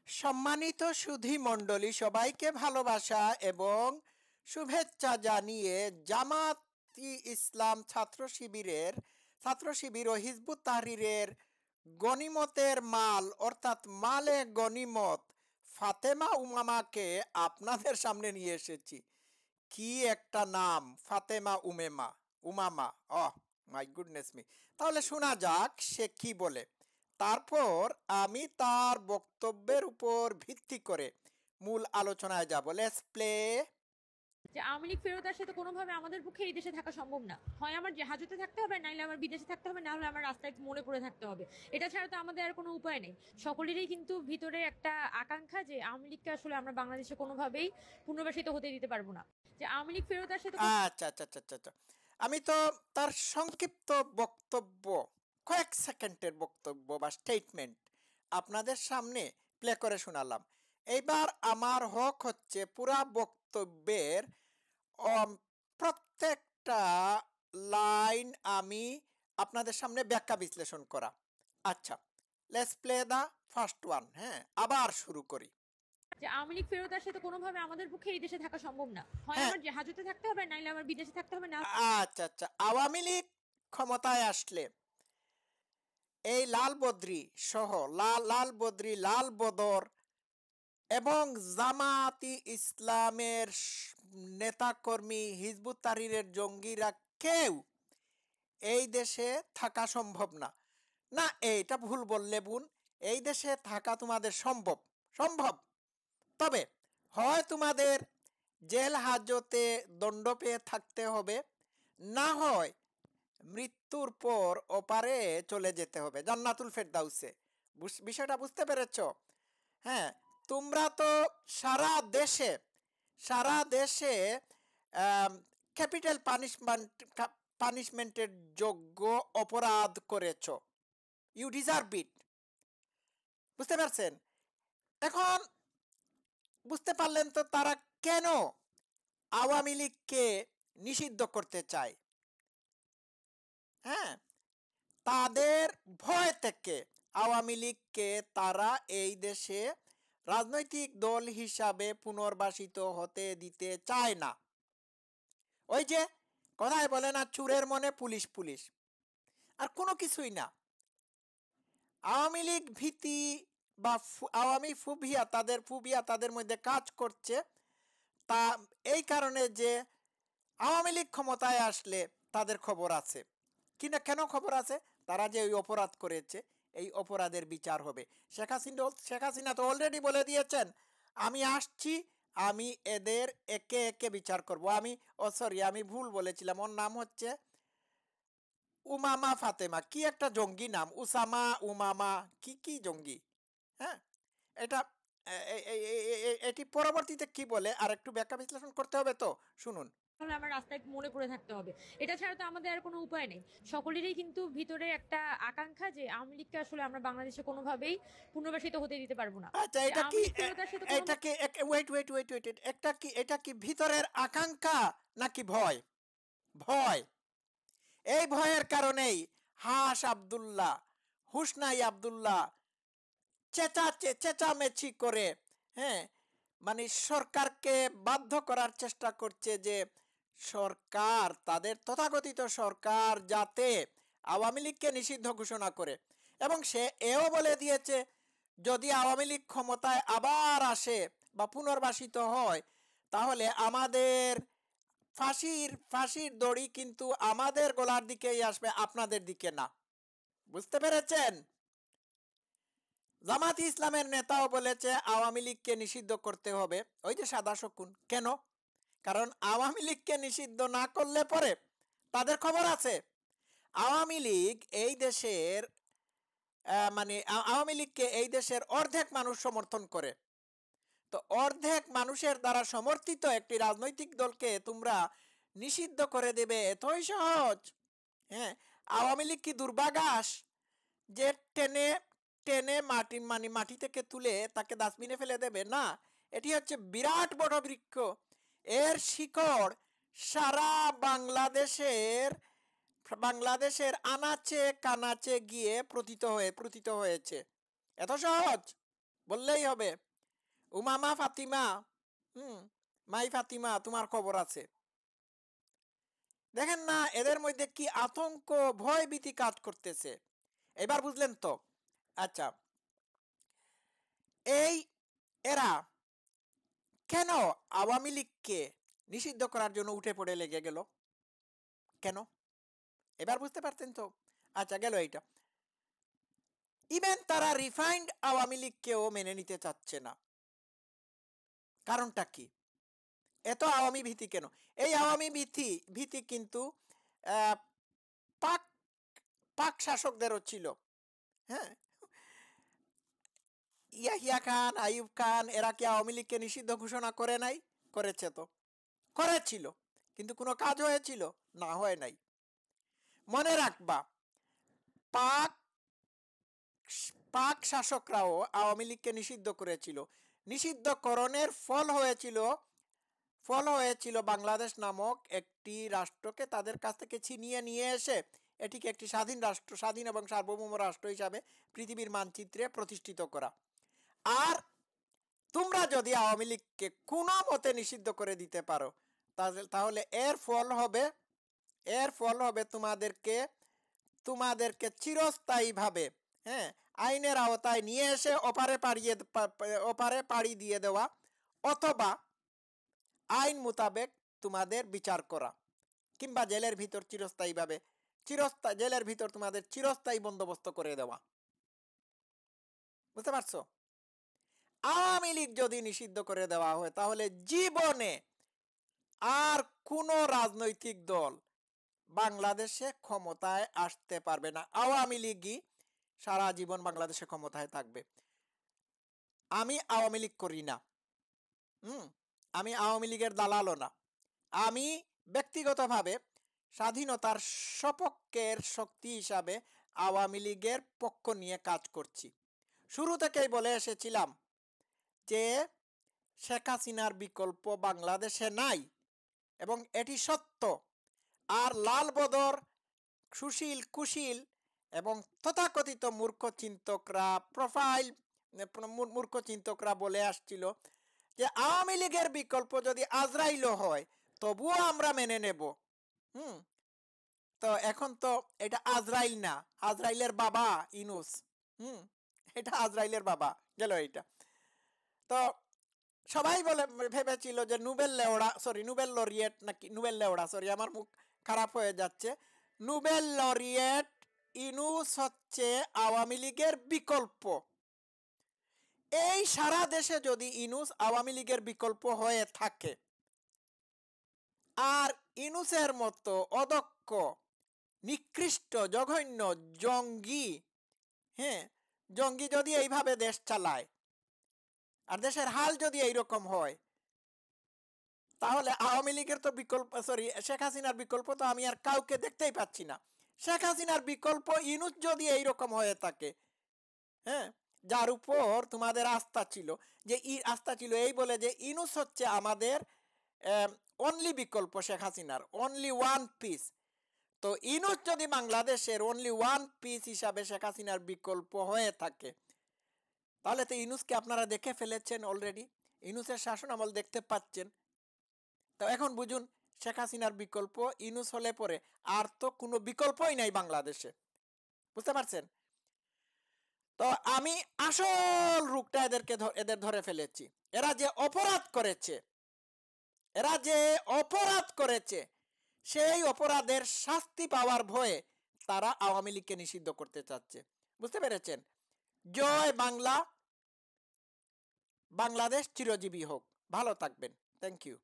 সম্মানিত সুধী মণ্ডলী, সবাইকে ভালোবাসা এবং শুভেচ্ছা জানিয়ে জামাতি ইসলাম ছাত্র শিবির ও হিজবুত তাহরিরের গনিমতের মাল অর্থাৎ মালে গনিমত ফাতেমা উমামাকে আপনাদের সামনে নিয়ে এসেছি। কি একটা নাম, ফাতেমা উমামা। অহ মাই গুডনেস মি। তাহলে শোনা যাক সে কি বলে, তারপর আমি তার বক্তব্যের উপর ভিত্তি করে মূল আলোচনায় যাব। Let's play. যে আওয়ামী লীগ ফেরত আসলে তো কোনোভাবে আমাদের পক্ষে এই দেশে থাকা সম্ভব না। হয় আমার হাজতে থাকতে হবে, নাইলে আমার বিদেশে থাকতে হবে, না হলে আমার রাস্তায় মনে পড়ে থাকতে হবে। এটা ছাড়া তো আমাদের আর কোনো উপায় নেই। সকলেরই কিন্তু ভিতরে একটা আকাঙ্ক্ষা যে আওয়ামী লীগকে আসলে আমরা বাংলাদেশে কোনোভাবেই পুনর্বাসিত হতে দিতে পারবো না। যে আওয়ামী লীগ ফেরত আসলে তো আচ্ছা আচ্ছা আচ্ছা আচ্ছা আচ্ছা। আমি তো তার সংক্ষিপ্ত বক্তব্য, কয়েক সেকেন্ডের বক্তব্য বা স্টেটমেন্ট আপনাদের সামনে প্লে করে শোনালাম। এইবার আমার হক হচ্ছে পুরা বক্তব্যের প্রত্যেকটা লাইন আমি আপনাদের সামনে ব্যাখ্যা বিশ্লেষণ করা। আচ্ছা, let's play the first one. হ্যাঁ, আবার শুরু করি। যে আওয়ামী লীগ ফেরত আসলে তো কোনোভাবে আমাদের পক্ষে এই দেশে থাকা সম্ভব না। হয় হ্যাঁ, আমার হাজতে থাকতে হবে, নাইলে আমার বিদেশে থাকতে হবে, না আচ্ছা আচ্ছা। আওয়ামী লীগ ক্ষমতায় আসলে এই লাল বদ্রি সহ লাল বদ্রি, লাল বদর এবং জামাতি ইসলামের নেতাকর্মী, হিজবুত তাহরিরের জঙ্গিরা কেউ এই দেশে থাকা সম্ভব না। না, এইটা ভুল বললে বোন। এই দেশে থাকা তোমাদের সম্ভব, সম্ভব। তবে হয় তোমাদের জেল হাজতে দণ্ড পেয়ে থাকতে হবে, না হয় মৃত্যুর পর ওপারে চলে যেতে হবে, জান্নাতুল ফেরদাউসে। বিষয়টা বুঝতে পেরেছ? হ্যাঁ, তোমরা তো সারা দেশে ক্যাপিটাল পানিশমেন্টের যোগ্য অপরাধ করেছ। You deserve it. বুঝতে পারছেন? এখন বুঝতে পারলেন তো তারা কেন আওয়ামী লীগকে নিষিদ্ধ করতে চায়। হ্যাঁ, তাদের ভয় থেকে আওয়ামী লীগকে তারা এই দেশে রাজনৈতিক দল হিসাবে পুনর্বাসিত হতে দিতে চায় না। ওই যে কথায় বলে না, চুরের মনে পুলিশ পুলিশ, আর কোনো কিছুই না। আওয়ামী লীগ ভীতি বা আওয়ামী ফুবিয়া তাদের মধ্যে কাজ করছে। তা এই কারণে যে আওয়ামী লীগ ক্ষমতায় আসলে তাদের খবর আছে কিনা, কেন খবর আছে? তারা যে ওই অপরাধ করেছে, এই অপরাধের বিচার হবে। শেখ হাসিনা তো অলরেডি বলে দিয়েছেন, আমি আসছি, আমি এদের একে একে বিচার করব। আমি ভুল বলেছিলাম, ওর নাম হচ্ছে উমামা ফাতেমা। কি একটা জঙ্গি নাম, উসামা উমামা, কি কি জঙ্গি। হ্যাঁ, এটা এটি পরবর্তীতে কি বলে আর একটু ব্যাখ্যা বিশ্লেষণ করতে হবে, তো শুনুন। হলে আমার রাস্তায় মনে পড়ে থাকতে হবে। এটা ছাড়া তো আমাদের আর কোনো উপায় নেই। সকলেরই কিন্তু ভিতরে একটা আকাঙ্ক্ষা যে আওয়ামী লীগকে আসলে আমরা বাংলাদেশে কোনোভাবেই পুনর্বাসিত হতে দিতে পারবো না। আচ্ছা, যে আওয়ামী লীগ ফেরত আসলে তো কোনো ওয়েট, এটা কি ভিতরের আকাঙ্ক্ষা নাকি ভয়? ভয়। এই ভয়ের কারণেই আব্দুল্লাহ, হুসনাই আব্দুল্লাহ চেঁচামেচি করে, হ্যাঁ, মানে সরকারকে বাধ্য করার চেষ্টা করছে যে সরকার, তাদের তথাকথিত সরকার, যাতে আওয়ামী লীগকে নিষিদ্ধ ঘোষণা করে। এবং সে এও বলে দিয়েছে, যদি আওয়ামী লীগ ক্ষমতায় আবার আসে বা পুনর্বাসিত হয়, তাহলে আমাদের ফাঁসির দড়ি কিন্তু আমাদের গলার দিকেই আসবে, আপনাদের দিকে না। বুঝতে পেরেছেন? জামাত ইসলামের নেতাও বলেছে আওয়ামী লীগকে নিষিদ্ধ করতে হবে। ওই যে সাদা শকুন। কেন? কারণ আওয়ামী লীগকে নিষিদ্ধ না করলে পরে তাদের খবর আছে। আওয়ামী লীগ এই দেশের আওয়ামী লীগকে এই দেশের অর্ধেক মানুষ সমর্থন করে। তো অর্ধেক মানুষের দ্বারা সমর্থিত একটি রাজনৈতিক দলকে তোমরা নিষিদ্ধ করে দেবে, এতই সহজ? হ্যাঁ, আওয়ামী লীগ কি দুর্বাঘাস যে টেনে টেনে মাটি থেকে তুলে তাকে ডাস্টবিনে ফেলে দেবে? না, এটি হচ্ছে বিরাট বড় বৃক্ষ। এর শিকড় সারা বাংলাদেশের আনাচে কানাচে গিয়ে প্রতীত হয়েছে। এত সহজ? বললেই হবে উমামা ফাতিমা, মাই ফাতিমা, তোমার খবর আছে। দেখেন না এদের মধ্যে কি আতঙ্ক, ভয় ভীতি কাজ করতেছে। এবার বুঝলেন তো? আচ্ছা, এই এরা কেন আওয়ামী লীগকে নিষিদ্ধ করার জন্য উঠে পড়ে লেগে গেল? কেন? এবার বুঝতে পারতেন তো? আচ্ছা, গেল এইটা। ইভেন তারা রিফাইন্ড আওয়ামী লীগকেও মেনে নিতে চাচ্ছে না। কারণটা কি? এত আওয়ামী ভীতি কেন? এই আওয়ামী ভীতি কিন্তু পাক পাক শাসকদেরও ছিল। হ্যাঁ, ইয়াহিয়া খান, আইয়ুব খান, এরা কি আওয়ামী লীগকে নিষিদ্ধ ঘোষণা করে নাই? করেছে তো, করেছিল, কিন্তু কোনো কাজ হয়েছিল না, হয় নাই। মনে রাখবা, পাক পাক শাসকরাও আওয়ামী লীগকে নিষিদ্ধ করেছিল। নিষিদ্ধকরণের ফল হয়েছিল বাংলাদেশ নামক একটি রাষ্ট্রকে তাদের কাছ থেকে ছিনিয়ে নিয়ে এসে এটিকে একটি স্বাধীন রাষ্ট্র, স্বাধীন এবং সার্বভৌম রাষ্ট্র হিসাবে পৃথিবীর মানচিত্রে প্রতিষ্ঠিত করা। আর তোমরা যদি আওয়ামী লীগকে কোনো মতে নিষিদ্ধ করে দিতে পারো, তাহলে এর ফল হবে তোমাদেরকে চিরস্থায়ীভাবে, হ্যাঁ, আইনের আওতায় নিয়ে এসে ওপারে পাড়ি দিয়ে দেওয়া, অথবা আইন মোতাবেক তোমাদের বিচার করা, কিংবা জেলের ভিতর তোমাদের চিরস্থায়ী বন্দোবস্ত করে দেওয়া। বুঝতে পারছো? আওয়ামী লীগ যদি নিষিদ্ধ করে দেওয়া হয়, তাহলে জীবনে আর কোন রাজনৈতিক দল বাংলাদেশে ক্ষমতায় আসতে পারবে না। আওয়ামী লীগই সারা জীবন বাংলাদেশে ক্ষমতায় থাকবে। আমি আওয়ামী লীগ করি না, আমি আওয়ামী লীগের দালালও না। আমি ব্যক্তিগতভাবে স্বাধীনতার সপক্ষের শক্তি হিসাবে আওয়ামী লীগের পক্ষ নিয়ে কাজ করছি। শুরু থেকেই বলে এসেছিলাম যে শেখ হাসিনার বিকল্প বাংলাদেশে নাই, এবং এটি সত্য। আর লাল বদর, সুশীল, কুশীল এবং তথাকথিত মূর্খ চিন্তকরা বলে আসছিল যে আওয়ামী লীগের বিকল্প যদি আজরাইলও হয় তবুও আমরা মেনে নেব। তো এখন তো এটা আজরাইল না, আজরাইলের বাবা ইউনূস। এটা আজরাইলের বাবা গেল এইটা। তো সবাই ভেবেছিল যে নোবেল লরিয়েট, আমার মুখ খারাপ হয়ে যাচ্ছে, নোবেল লরিয়েট ইউনূস হচ্ছে আওয়ামী লীগের বিকল্প। এই সারা দেশে যদি ইউনূস আওয়ামী লীগের বিকল্প হয়ে থাকে, আর ইউনূসের মতো অদক্ষ, নিকৃষ্ট, জঘন্য জঙ্গি যদি এইভাবে দেশ চালায়, আর দেশের হাল যদি এইরকম হয়, তাহলে আওয়ামী লীগের তো শেখ হাসিনার বিকল্প তো আমি আর কাউকে দেখতেই পাচ্ছি না। শেখ হাসিনার বিকল্প ইউনূস যদি এইরকম হয়ে থাকে, যার উপর তোমাদের আস্থা ছিল এই বলে যে ইউনূস হচ্ছে আমাদের অনলি বিকল্প, শেখ হাসিনার অনলি ওয়ান পিস। তো ইউনূস যদি বাংলাদেশের অনলি ওয়ান পিস হিসাবে শেখ হাসিনার বিকল্প হয়ে থাকে, তাহলে তো ইউনূসকে আপনারা দেখে ফেলেছেন অলরেডি, ইউনূসের শাসন আমল দেখতে পাচ্ছেন। তো এখন বুঝুন, শেখ হাসিনার বিকল্প ইউনূস হলে পরে আর তো কোনো বিকল্পই নাই বাংলাদেশে। বুঝতে পারছেন? তো আমি আসল রূপটা এদের ধরে ফেলেছি। এরা যে অপরাধ করেছে সেই অপরাধের শাস্তি পাওয়ার ভয়ে তারা আওয়ামী লীগকে নিষিদ্ধ করতে চাচ্ছে। বুঝতে পেরেছেন? জয় বাংলা, বাংলাদেশ চিরজীবী হোক। ভালো থাকবেন। Thank you.